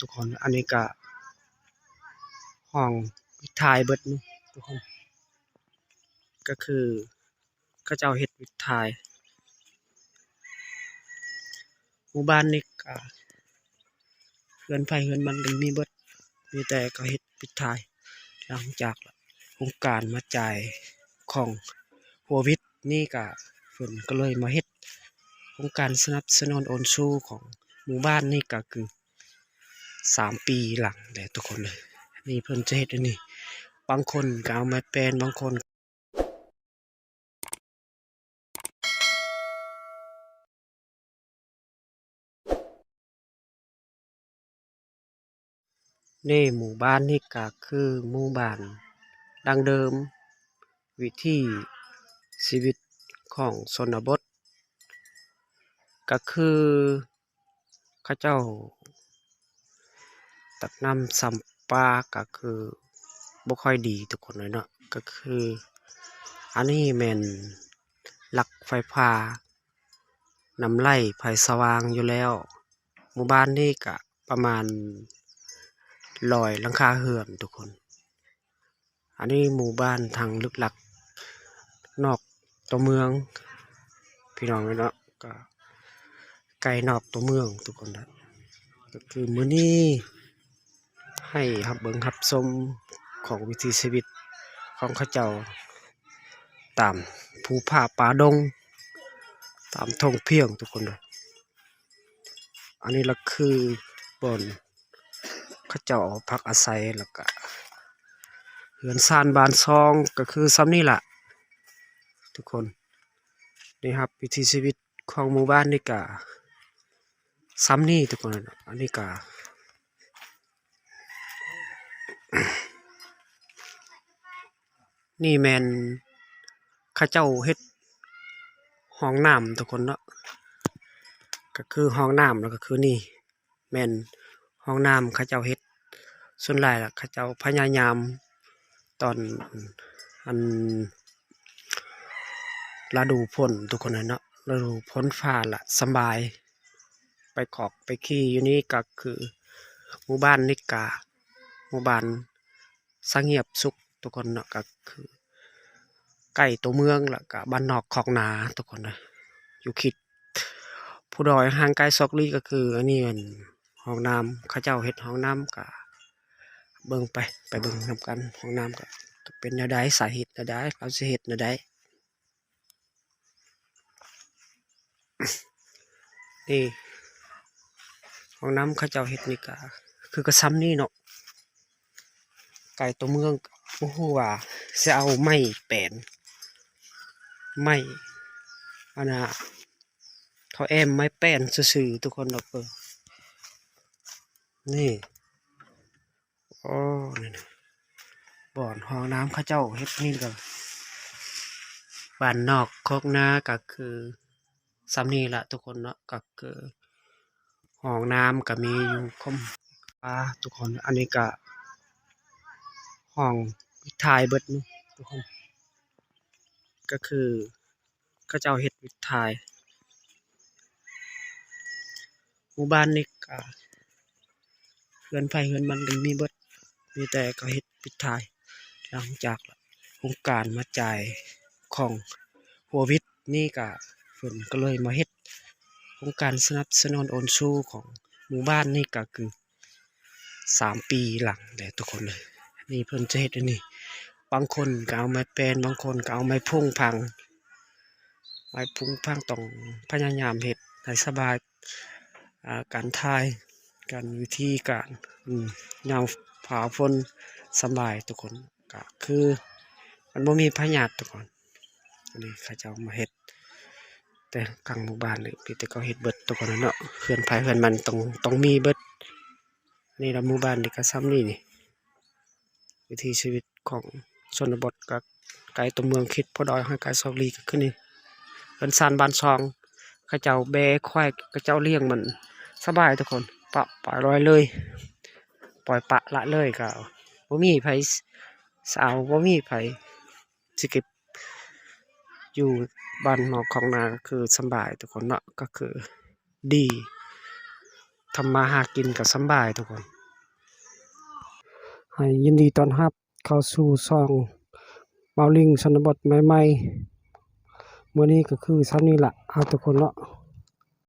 ทุกคนอันนี้ก็ห้องวิทายเบิดนี่ทุกคนก็คือเขาเจ้าเฮ็ดวิทายหมู่บ้านนี่ก็เฮือนไผเฮือนมันก็มีเบิดมีแต่ก็เฮ็ดวิทายหลังจากโครงการมาจ่ายของโควิดนี่ก็เพิ่นก็เลยมาเฮ็ดโครงการสนับสนุนโอนสู้ของหมู่บ้านนี่ก็คือ3 ปีหลังแหละทุกคนเลยนี่เพิ่นจะเฮ็ดอันนี้บางคนก็เอาไม้แปลนบางคนนี่หมู่บ้านนี่ก็คือหมู่บ้านดั้งเดิมวิถีชีวิตของชนบทก็คือเขาเจ้าตักน้ำสำปาก็คือบ่ค่อยดีทุกคนเลยเนาะก็คืออันนี้แม่นหลักไฟฟ้านำไล่ไฟสว่างอยู่แล้วหมู่บ้านนี้ก็ประมาณ100หลังคาเรือนทุกคนอันนี้หมู่บ้านทางลึกลับนอกตัวเมืองพี่น้องเนาะก็ไกลนอกตัวเมืองทุกคนนะก็คือมื้อนี้ให้รับเบิ่งรับชมของวิถีชีวิตของเขาเจ้าตามภูผาป่าดงตามทงเพียงทุกคนเลยอันนี้ละคือบ่อนเขาเจ้าพักอาศัยแล้วก็เรือนซ่านบ้านซองก็คือซ้ำนี่ล่ะทุกคนนี่ครับวิถีชีวิตของหมู่บ้านนี่ก็ซ้ำนี่ทุกคนอันนี้ก็นี่แมนเข้าเจ้าเฮ็ดห้องน้ำทุกคนเนาะก็คือห้องน้ำแล้วก็คือนี่แมนห้องน้ำเข้าเจ้าเฮ็ดส่วนหลายล่ะเข้าเจ้าพยายามตอนอันฤดูฝนทุกคนเนาะฤดูฝนฟ้าล่ะสบายไปขอกไปขี่อยู่นี่ก็คือหมู่บ้านนิกาหมู่บ้านสงบสุขทุกคนเนาะก็คือใกล้ตัวเมืองแล้วก็บ้านนอกของนาทุกคนนะอยู่คิดผู้ดอยห่างไกลซอกลี่ก็คืออันนี้เป็นห้องน้ำเขาเจ้าเฮ็ดห้องน้ำก็เบิ่งไปเบิ่งนำกันห้องน้ำก็เป็นแนวใดสาเหตุแนวใดเขาสิเฮ็ดแนวใดนี่ห้องน้ำเขาเจ้าเฮ็ดนี่ก็คือกระซ้ำนี่เนาะไกลตัวเมืองบ่ฮู้ว่าสิเอาไม้แปลนไม้อันน่ะเขาแอมไม้แป้นซื่อๆทุกคนเนาะนี่โอ้นี่นะบ่อนห้องน้ำเขาเจ้าเฮ็ดนี่ก็บ้านนอกโคกนาก็คือซ้ำนี่ล่ะทุกคนเนาะก็คือห้องน้ำก็มีอยู่คมทุกคนอันนี้ก็ห้องวิทายเบิดนี่ทุกคนก็คือเขาเจ้าเฮ็ดวิทายหมู่บ้านนี่ก็เฮือนไผเฮือนมันก็มีเบิดมีแต่ก็เฮ็ดวิทายหลังจากโครงการมาจ่ายของโควิดนี่ก็เพิ่นก็เลยมาเฮ็ดโครงการสนับสนุนโอนสู้ของหมู่บ้านนี่ก็คือ3 ปีหลังแหละทุกคนเลยนี่เพิ่นจะเฮ็ดอันนี้บางคนก็เอาไม้แปลนบางคนก็เอาไม้พุ่งพังต้องพยายามเฮ็ดให้สบายการถ่ายการวิธีการยามฟ้าฝนสบายทุกคนก็คือมันบ่มีพยาธิทุกคนอันนี้เขาเจ้ามาเฮ็ดแต่กลางหมู่บ้านนี่พี่แต่เขาเฮ็ดเบิดทุกคนเนาะเฮือนไผเฮือนมันต้องมีเบิดนี่ละหมู่บ้านนี่ก็ซ้ำนี่วิถีชีวิตของชนบทก็ไกลตัวเมืองคิดพอดอยห้างไกลซอกลีก็ขึ้นนี่เป็นซานบ้านซองเขาเจ้าแบะควายเขาเจ้าเลี้ยงมันสบายทุกคนปล่อยลอยเลยปล่อยปะละเลยก็บ่มีไผสาวบ่มีไผสิเก็บอยู่บ้านนอกของนาก็คือสบายทุกคนเนาะก็คือดี ทำมาหากินก็สำบายทุกคนให้ยินดีต้อนรับเข้าสู่ช่องเมาลิงชนบทใหม่ๆมื้อนี้ก็คือซ้ำนี้ล่ะเอาทุกคนเนาะ